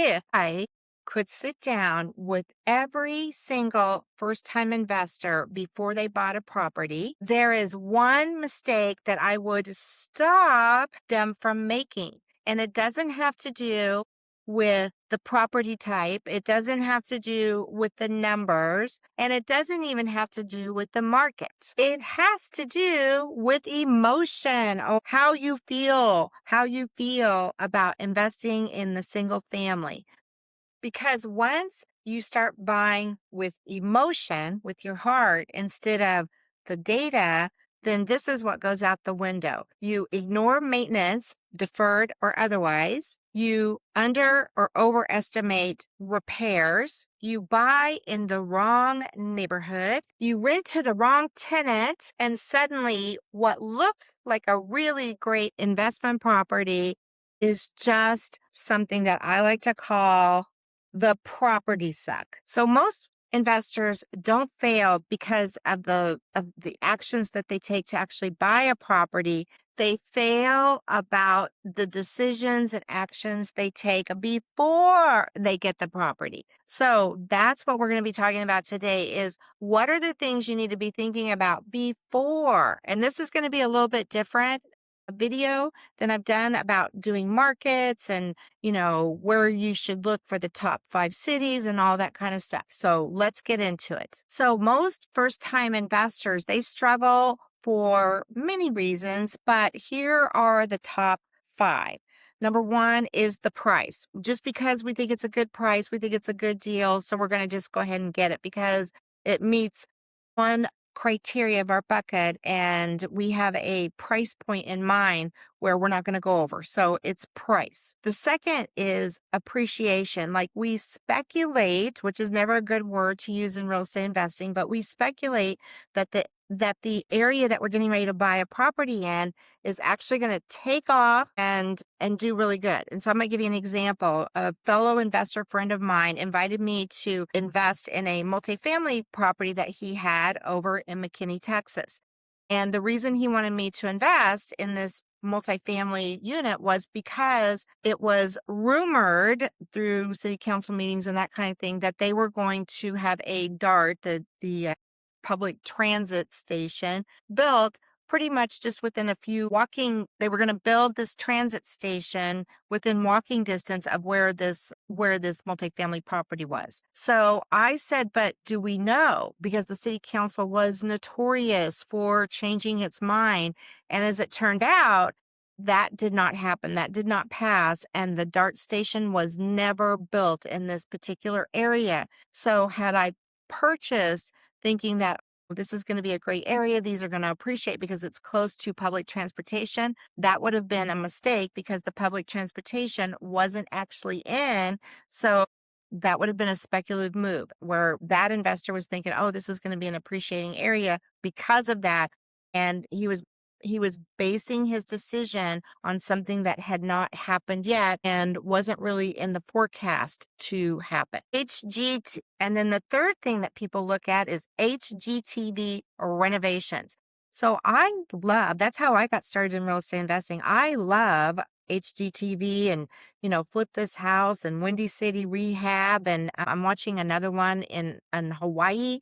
If I could sit down with every single first time investor before they bought a property, there is one mistake that I would stop them from making. And it doesn't have to do with the property type, it doesn't have to do with the numbers, and it doesn't even have to do with the market. It has to do with emotion, or how you feel about investing in the single family. Because once you start buying with emotion, with your heart, instead of the data, then this is what goes out the window. You ignore maintenance, deferred or otherwise. You under or overestimate repairs. You buy in the wrong neighborhood. You rent to the wrong tenant. And suddenly, what looked like a really great investment property is just something that I like to call the property suck. So most investors don't fail because of the actions that they take to actually buy a property. They fail about the decisions and actions they take before they get the property. So that's what we're going to be talking about today is what are the things you need to be thinking about before? And this is going to be a little bit different video than I've done about doing markets and where you should look for the top 5 cities and all that kind of stuff. So let's get into it. So most first time investors, they struggle for many reasons, but here are the top 5. Number 1 is the price. Just because we think it's a good price, we think it's a good deal. So we're going to just go ahead and get it because it meets one criteria of our bucket and we have a price point in mind where we're not going to go over. So it's price. The second is appreciation. Like we speculate, which is never a good word to use in real estate investing, but we speculate that the area that we're getting ready to buy a property in is actually going to take off and do really good. And so I'm going to give you an example. A fellow investor friend of mine invited me to invest in a multifamily property that he had over in Makin, Texas. And the reason he wanted me to invest in this multifamily unit was because it was rumored through city council meetings and that kind of thing that they were going to have a DART, the public transit station, built pretty much just within a few they were going to build this transit station within walking distance of where this multifamily property was. So I said, but do we know? Because the city council was notorious for changing its mind. And as it turned out, that did not happen. That did not pass. And the DART station was never built in this particular area. So had I purchased thinking that this is going to be a great area, these are going to appreciate because it's close to public transportation, that would have been a mistake because the public transportation wasn't actually in. So that would have been a speculative move where that investor was thinking, oh, this is going to be an appreciating area because of that. And he was basing his decision on something that had not happened yet and wasn't really in the forecast to happen. And then the third thing that people look at is HGTV renovations. So that's how I got started in real estate investing. I love HGTV and, Flip This House and Windy City Rehab. And I'm watching another one in Hawaii.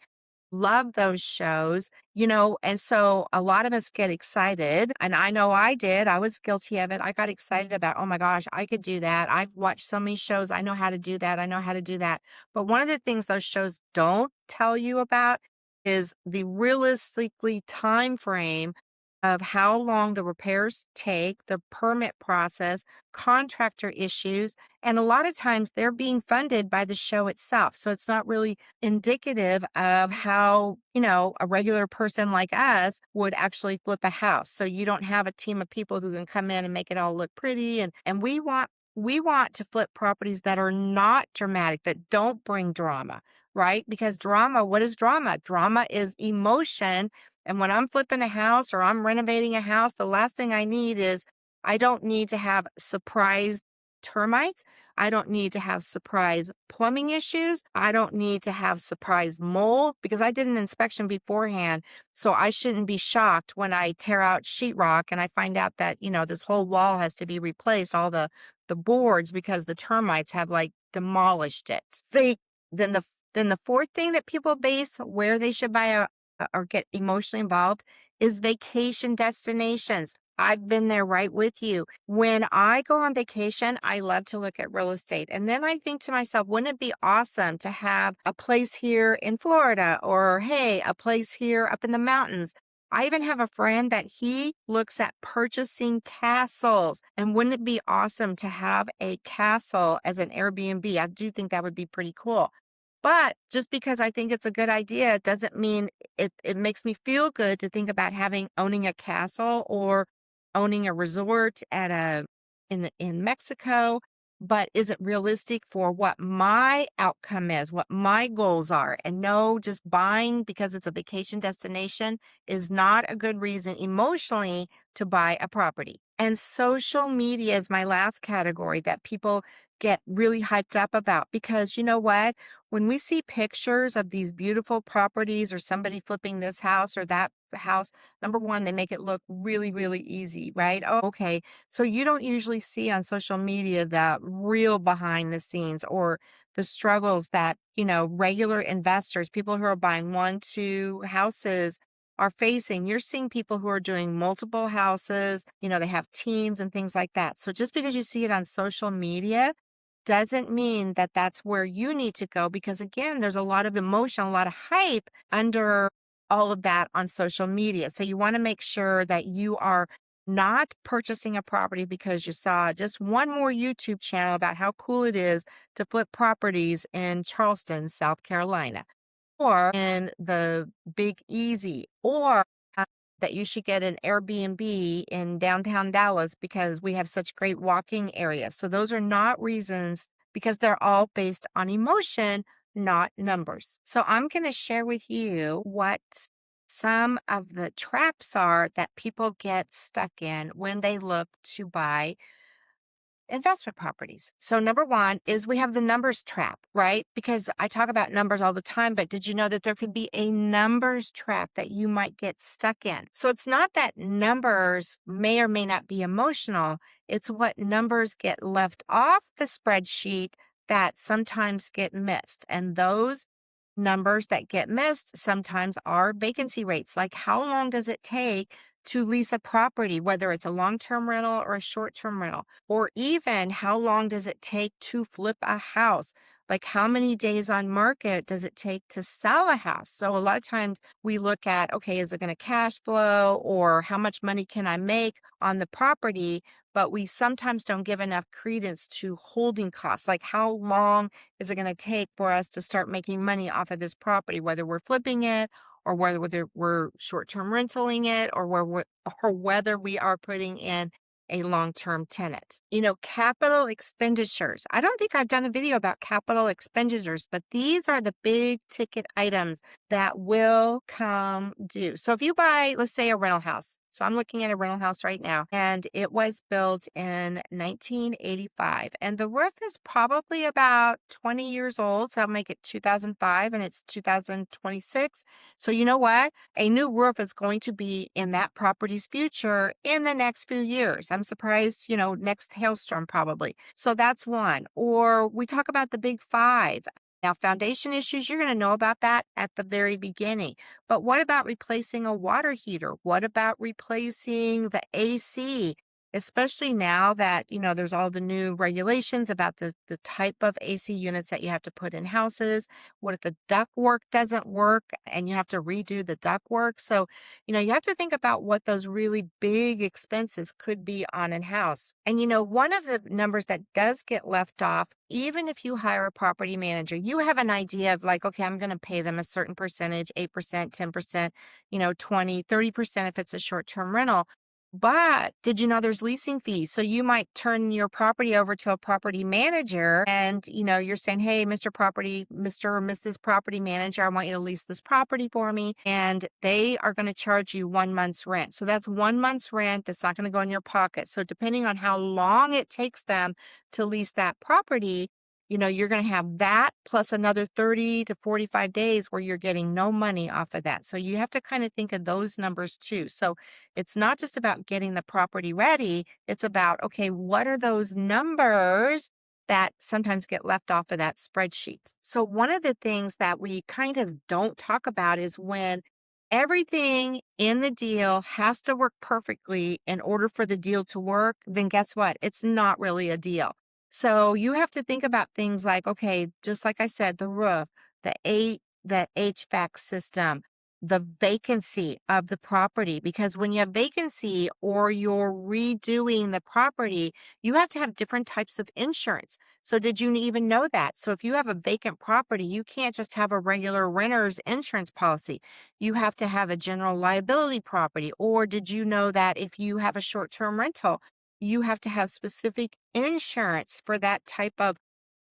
Love those shows, and so a lot of us get excited. And I know I did. I was guilty of it. I got excited about, oh my gosh, I could do that. I've watched so many shows. I know how to do that. I know how to do that. But one of the things those shows don't tell you about is the realistically time frame of how long the repairs take, the permit process, contractor issues, and a lot of times they're being funded by the show itself. So it's not really indicative of how, a regular person like us would actually flip a house. So you don't have a team of people who can come in and make it all look pretty. And we want to flip properties that are not dramatic, that don't bring drama, right? Because what is drama? Drama is emotion. And when I'm flipping a house or I'm renovating a house, the last thing I don't need to have surprise termites. I don't need to have surprise plumbing issues. I don't need to have surprise mold because I did an inspection beforehand. So I shouldn't be shocked when I tear out sheetrock and I find out that, this whole wall has to be replaced, all the boards, because the termites have demolished it. Then the then the fourth thing that people base where they should buy or get emotionally involved is vacation destinations. I've been there right with you. When I go on vacation, I love to look at real estate. And then I think to myself, wouldn't it be awesome to have a place here in Florida or, hey, a place here up in the mountains? I even have a friend that he looks at purchasing castles. And wouldn't it be awesome to have a castle as an Airbnb? I do think that would be pretty cool. But just because I think it's a good idea doesn't mean it makes me feel good to think about owning a castle or owning a resort at in Mexico. But is it realistic for what my outcome is, what my goals are? And no, just buying because it's a vacation destination is not a good reason emotionally to buy a property. And social media is my last category that people get really hyped up about because you know what? When we see pictures of these beautiful properties or somebody flipping this house or that house, number one, they make it look really, really easy, right? Oh, okay. So you don't usually see on social media the real behind the scenes or the struggles that, regular investors, people who are buying one, two houses are facing. You're seeing people who are doing multiple houses, they have teams and things like that. So just because you see it on social media doesn't mean that that's where you need to go because again, there's a lot of emotion, a lot of hype under all of that on social media. So you want to make sure that you are not purchasing a property because you saw just one more YouTube channel about how cool it is to flip properties in Charleston, South Carolina or in the Big Easy, or that you should get an Airbnb in downtown Dallas because we have such great walking areas. So those are not reasons because they're all based on emotion, not numbers. So I'm going to share with you what some of the traps are that people get stuck in when they look to buy investment properties. So number one is we have the numbers trap, right? Because I talk about numbers all the time, but did you know that there could be a numbers trap that you might get stuck in? So it's not that numbers may or may not be emotional. It's what numbers get left off the spreadsheet that sometimes get missed. And those numbers that get missed sometimes are vacancy rates. Like how long does it take to lease a property, whether it's a long-term rental or a short-term rental? Or even how long does it take to flip a house? Like how many days on market does it take to sell a house? So a lot of times we look at, okay, is it going to cash flow or how much money can I make on the property? But we sometimes don't give enough credence to holding costs. Like how long is it going to take for us to start making money off of this property, whether we're flipping it or whether we're short-term rentaling it or whether we are putting in a long-term tenant. Capital expenditures. I don't think I've done a video about capital expenditures, but these are the big ticket items that will come due. So if you buy, let's say, a rental house. So I'm looking at a rental house right now, and it was built in 1985, and the roof is probably about 20 years old. So I'll make it 2005, and it's 2026. So you know what? A new roof is going to be in that property's future in the next few years. I'm surprised, next hailstorm probably. So that's one. Or we talk about the big five. Now, foundation issues, you're going to know about that at the very beginning. But what about replacing a water heater? What about replacing the AC? Especially now that, there's all the new regulations about the type of AC units that you have to put in houses. What if the ductwork doesn't work and you have to redo the ductwork? So, you have to think about what those really big expenses could be on a house. And, one of the numbers that does get left off, even if you hire a property manager, you have an idea of like, okay, I'm going to pay them a certain percentage, 8%, 10%, 20, 30% if it's a short-term rental. But did you know there's leasing fees? So you might turn your property over to a property manager and, you're saying, hey, Mr. or Mrs. Property Manager, I want you to lease this property for me. And they are going to charge you 1 month's rent. So that's 1 month's rent that's not going to go in your pocket. So depending on how long it takes them to lease that property, you're going to have that plus another 30 to 45 days where you're getting no money off of that. So you have to kind of think of those numbers too. So it's not just about getting the property ready. It's about, okay, what are those numbers that sometimes get left off of that spreadsheet. So, one of the things that we kind of don't talk about is when everything in the deal has to work perfectly in order for the deal to work, then guess what? It's not really a deal. So, you have to think about things like, okay, just like I said, the roof, the HVAC system, the vacancy of the property, because when you have vacancy or you're redoing the property, you have to have different types of insurance. So, did you even know that? So, if you have a vacant property, you can't just have a regular renter's insurance policy. You have to have a general liability property. Or did you know that if you have a short term rental, you have to have specific insurance for that type of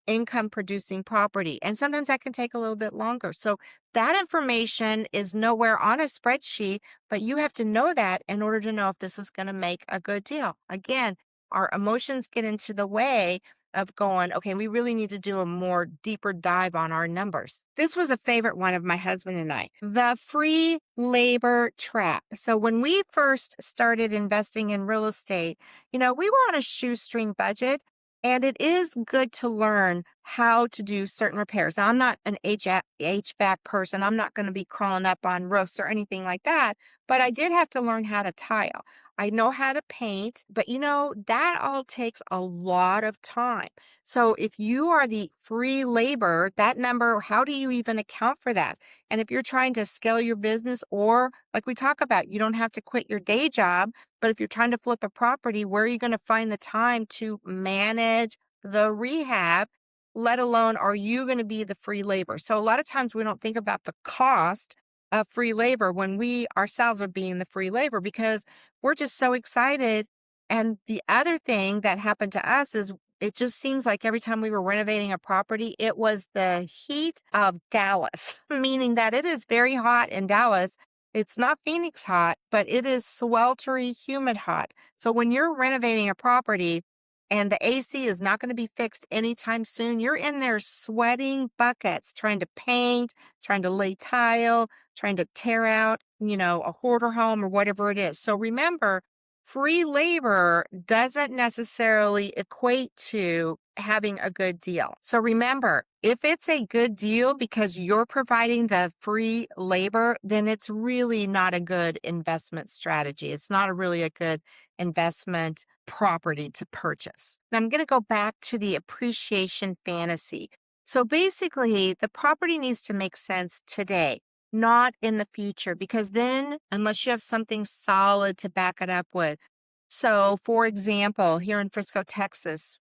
income producing property. And sometimes that can take a little bit longer. So that information is nowhere on a spreadsheet, but you have to know that in order to know if this is going to make a good deal. Again, our emotions get into the way of going, okay, we really need to do a more deeper dive on our numbers. This was a favorite one of my husband and I, the free labor trap. So when we first started investing in real estate, we were on a shoestring budget. And it is good to learn how to do certain repairs. Now, I'm not an HVAC person. I'm not going to be crawling up on roofs or anything like that. But I did have to learn how to tile. I know how to paint, but that all takes a lot of time. So if you are the free labor, that number, how do you even account for that? And if you're trying to scale your business, or like we talk about, you don't have to quit your day job, but if you're trying to flip a property, where are you going to find the time to manage the rehab, let alone are you going to be the free labor? So a lot of times we don't think about the cost of free labor when we ourselves are being the free labor because we're just so excited. And the other thing that happened to us is it just seems like every time we were renovating a property, it was the heat of Dallas, meaning that it is very hot in Dallas. It's not Phoenix hot, but it is sweltery, humid hot. So when you're renovating a property and the AC is not going to be fixed anytime soon, you're in there sweating buckets, trying to paint, trying to lay tile, trying to tear out, a hoarder home or whatever it is. So remember, free labor doesn't necessarily equate to having a good deal. So remember, if it's a good deal because you're providing the free labor, then it's really not a good investment strategy. It's not really a good investment property to purchase. Now I'm going to go back to the appreciation fantasy. So basically, the property needs to make sense today, not in the future, because then, unless you have something solid to back it up with. So, for example, here in Frisco, Texas,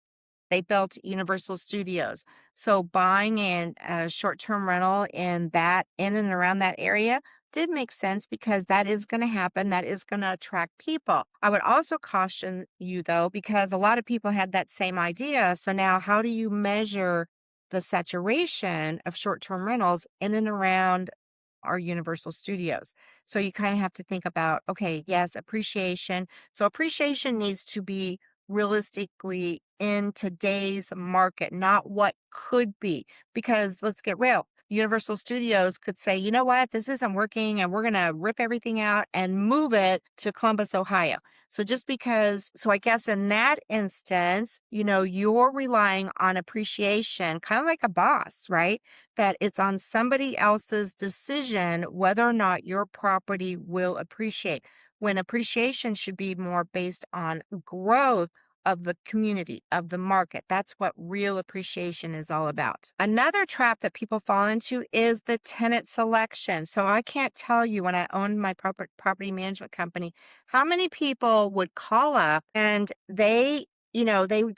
they built Universal Studios. So buying in a short-term rental in and around that area did make sense because that is going to happen. That is going to attract people. I would also caution you though, because a lot of people had that same idea. So now how do you measure the saturation of short-term rentals in and around our Universal Studios? So you kind of have to think about, okay, yes, appreciation. So appreciation needs to be realistically in today's market, not what could be. Because let's get real. Universal Studios could say, you know what, this isn't working and we're going to rip everything out and move it to Columbus, Ohio. So I guess in that instance, you're relying on appreciation, kind of like a boss, right? That it's on somebody else's decision whether or not your property will appreciate, when appreciation should be more based on growth of the community, of the market. That's what real appreciation is all about. Another trap that people fall into is the tenant selection. So I can't tell you, when I owned my property management company, how many people would call up and they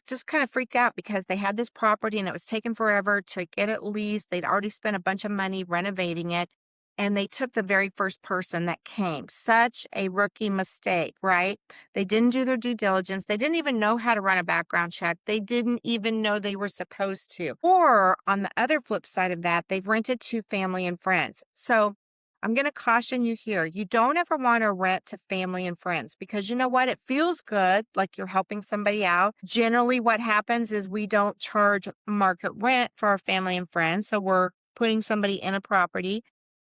just kind of freaked out because they had this property and it was taking forever to get it leased. They'd already spent a bunch of money renovating it. And they took the very first person that came. Such a rookie mistake, right? They didn't do their due diligence. They didn't even know how to run a background check. They didn't even know they were supposed to. Or on the other flip side of that, they've rented to family and friends. So I'm going to caution you here. You don't ever want to rent to family and friends because you know what? It feels good, like you're helping somebody out. Generally, what happens is we don't charge market rent for our family and friends. So we're putting somebody in a property.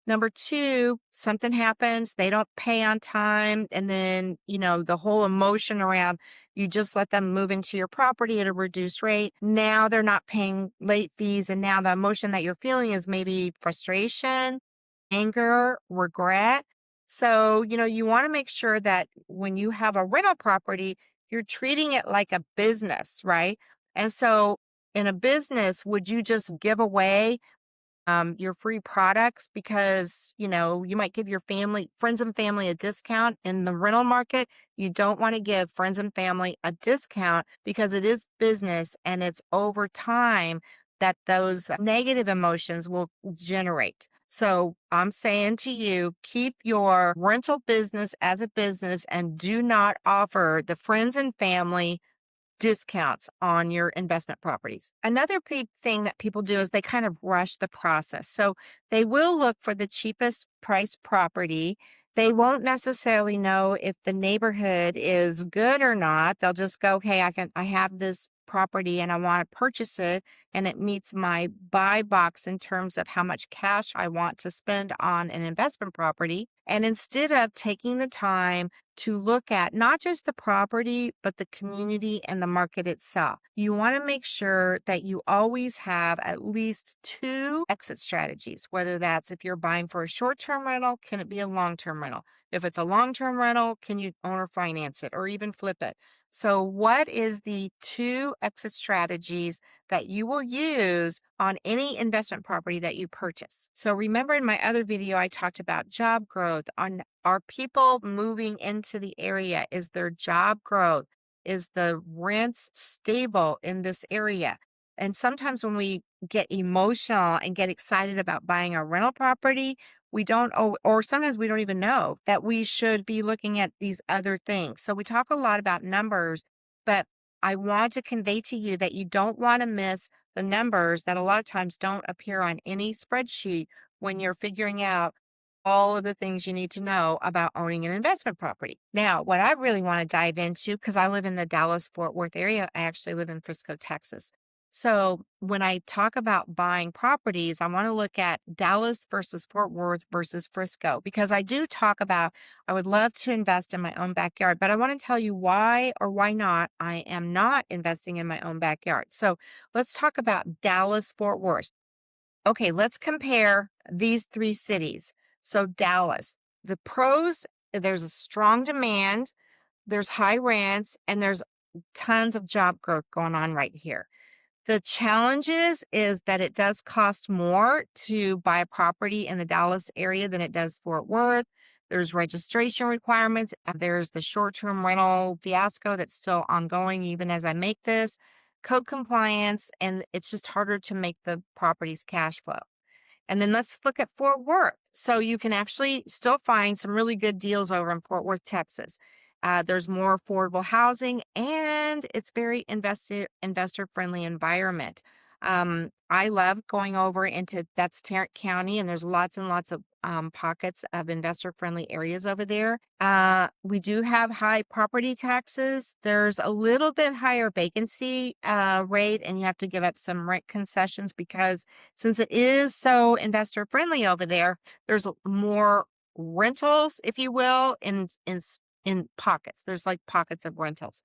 Number two, something happens, they don't pay on time, and then, the whole emotion around you just let them move into your property at a reduced rate. Now they're not paying late fees, and now the emotion that you're feeling is maybe frustration, anger, regret. So, you want to make sure that when you have a rental property, you're treating it like a business, right? And so, in a business, would you just give away your free products because, you might give your friends and family a discount in the rental market? You don't want to give friends and family a discount because it is business and it's over time that those negative emotions will generate. So I'm saying to you, keep your rental business as a business and do not offer the friends and family discounts on your investment properties. Another big thing that people do is they kind of rush the process. So they will look for the cheapest price property. They won't necessarily know if the neighborhood is good or not. They'll just go, "Hey, I have this property and I want to purchase it and it meets my buy box in terms of how much cash I want to spend on an investment property." And instead of taking the time to look at not just the property, but the community and the market itself. You want to make sure that you always have at least two exit strategies, whether that's if you're buying for a short term rental, can it be a long term rental? If it's a long term rental, can you owner finance it or even flip it? So, what is the two exit strategies that you will use on any investment property that you purchase? So, remember in my other video, I talked about job growth. Are people moving into the area? Is there job growth? Is the rents stable in this area? And sometimes when we get emotional and get excited about buying a rental property, we don't, or sometimes we don't even know that we should be looking at these other things. So we talk a lot about numbers, but I want to convey to you that you don't want to miss the numbers that a lot of times don't appear on any spreadsheet when you're figuring out all of the things you need to know about owning an investment property. Now, what I really want to dive into, because I live in the Dallas Fort Worth area, I actually live in Frisco, Texas. So when I talk about buying properties, I want to look at Dallas versus Fort Worth versus Frisco, because I do talk about, I would love to invest in my own backyard, but I want to tell you why or why not I am not investing in my own backyard. So let's talk about Dallas Fort Worth. Okay, let's compare these three cities. So, Dallas, the pros, there's a strong demand, there's high rents, and there's tons of job growth going on right here. The challenges is that it does cost more to buy a property in the Dallas area than it does Fort Worth. There's registration requirements. There's the short-term rental fiasco that's still ongoing even as I make this. Code compliance, and it's just harder to make the property's cash flow. And then let's look at Fort Worth. So you can actually still find some really good deals over in Fort Worth, Texas. There's more affordable housing and it's very investor friendly environment. I love going over into that's Tarrant County, and there's lots and lots of pockets of investor friendly areas over there. We do have high property taxes. There's a little bit higher vacancy rate, and you have to give up some rent concessions because since it is so investor friendly over there, there's more rentals, if you will, in pockets. There's like pockets of rentals.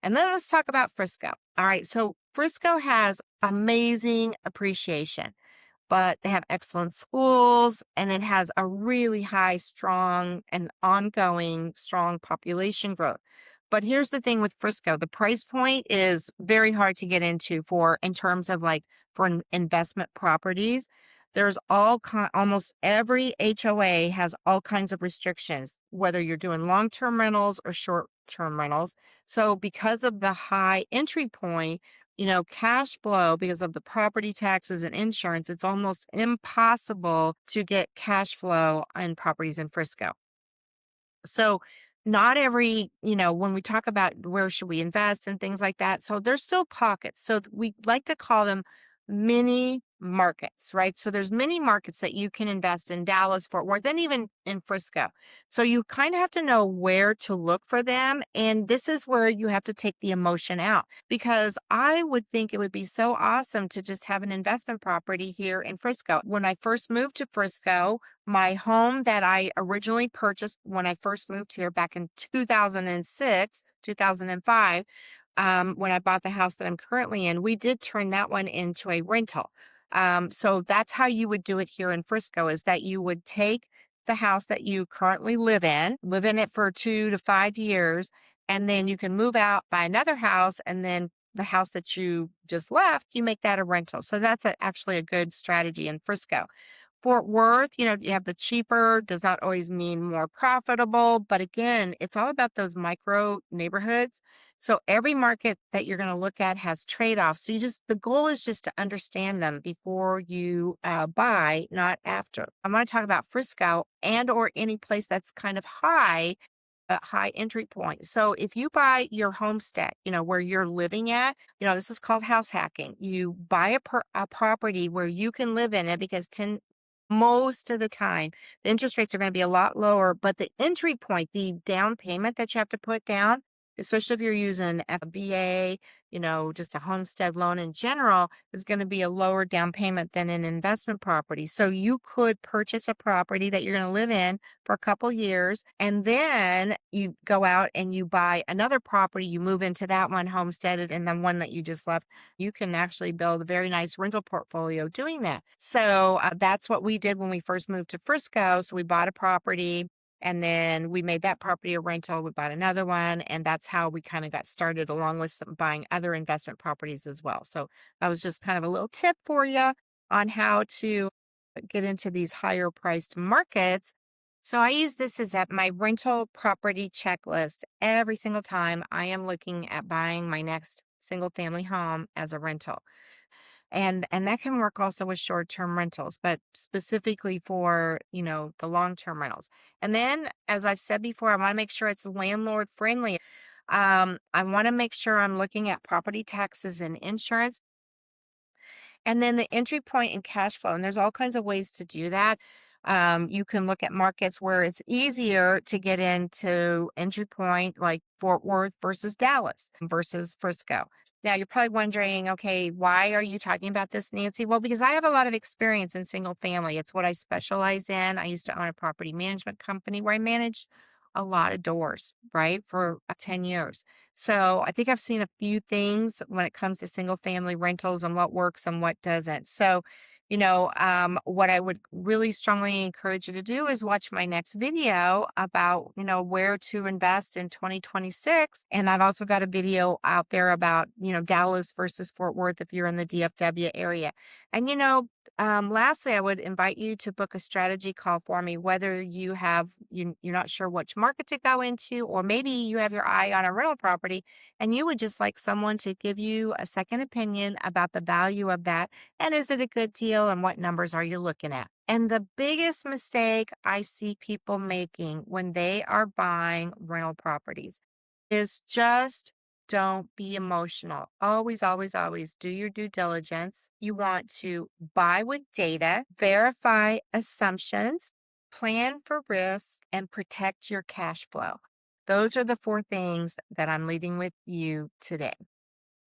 And then let's talk about Frisco. All right. So Frisco has amazing appreciation, but they have excellent schools and it has a really high, strong, and ongoing strong population growth. But here's the thing with Frisco, the price point is very hard to get into for in terms of like for investment properties. There's almost every HOA has all kinds of restrictions, whether you're doing long-term rentals or short-term rentals. So because of the high entry point, cash flow because of the property taxes and insurance, it's almost impossible to get cash flow on properties in Frisco. So not every, when we talk about where should we invest and things like that, so there's still pockets. So we like to call them mini markets, right? So there's many markets that you can invest in: Dallas, Fort Worth, and even in Frisco. So you kind of have to know where to look for them. And this is where you have to take the emotion out, because I would think it would be so awesome to just have an investment property here in Frisco. When I first moved to Frisco, my home that I originally purchased when I first moved here back in 2006, 2005, when I bought the house that I'm currently in, we did turn that one into a rental. So that's how you would do it here in Frisco, is that you would take the house that you currently live in it for 2 to 5 years, and then you can move out, buy another house, and then the house that you just left, you make that a rental. So that's actually a good strategy in Frisco. Fort Worth, you have the cheaper, does not always mean more profitable. But again, it's all about those micro neighborhoods. So every market that you're going to look at has trade-offs. So the goal is just to understand them before you buy, not after. I want to talk about Frisco and or any place that's kind of a high entry point. So if you buy your homestead, where you're living at, this is called house hacking. You buy a property where you can live in it, because most of the time the interest rates are going to be a lot lower, but the entry point, the down payment that you have to put down, especially if you're using FBA, just a homestead loan in general, is going to be a lower down payment than an investment property. So you could purchase a property that you're going to live in for a couple years, and then you go out and you buy another property, you move into that one, homestead it, and then one that you just left. You can actually build a very nice rental portfolio doing that. So that's what we did when we first moved to Frisco. So we bought a property, and then we made that property a rental. We bought another one, and that's how we kind of got started, along with buying other investment properties as well. So that was just kind of a little tip for you on how to get into these higher priced markets. So I use this as my rental property checklist every single time I am looking at buying my next single family home as a rental. And that can work also with short-term rentals, but specifically for, the long-term rentals. And then, as I've said before, I want to make sure it's landlord friendly. I want to make sure I'm looking at property taxes and insurance, and then the entry point and cash flow. And there's all kinds of ways to do that. You can look at markets where it's easier to get into entry point, like Fort Worth versus Dallas versus Frisco. Now, you're probably wondering, okay, why are you talking about this, Nancy? Well, because I have a lot of experience in single family. It's what I specialize in. I used to own a property management company where I managed a lot of doors, right, for 10 years. So I think I've seen a few things when it comes to single family rentals and what works and what doesn't. So, what I would really strongly encourage you to do is watch my next video about, where to invest in 2026. And I've also got a video out there about, Dallas versus Fort Worth if you're in the DFW area. And, lastly, I would invite you to book a strategy call for me, whether you're not sure which market to go into, or maybe you have your eye on a rental property and you would just like someone to give you a second opinion about the value of that. And is it a good deal, and what numbers are you looking at? And the biggest mistake I see people making when they are buying rental properties is just don't be emotional. Always, always, always do your due diligence. You want to buy with data, verify assumptions, plan for risk, and protect your cash flow. Those are the 4 things that I'm leading with you today.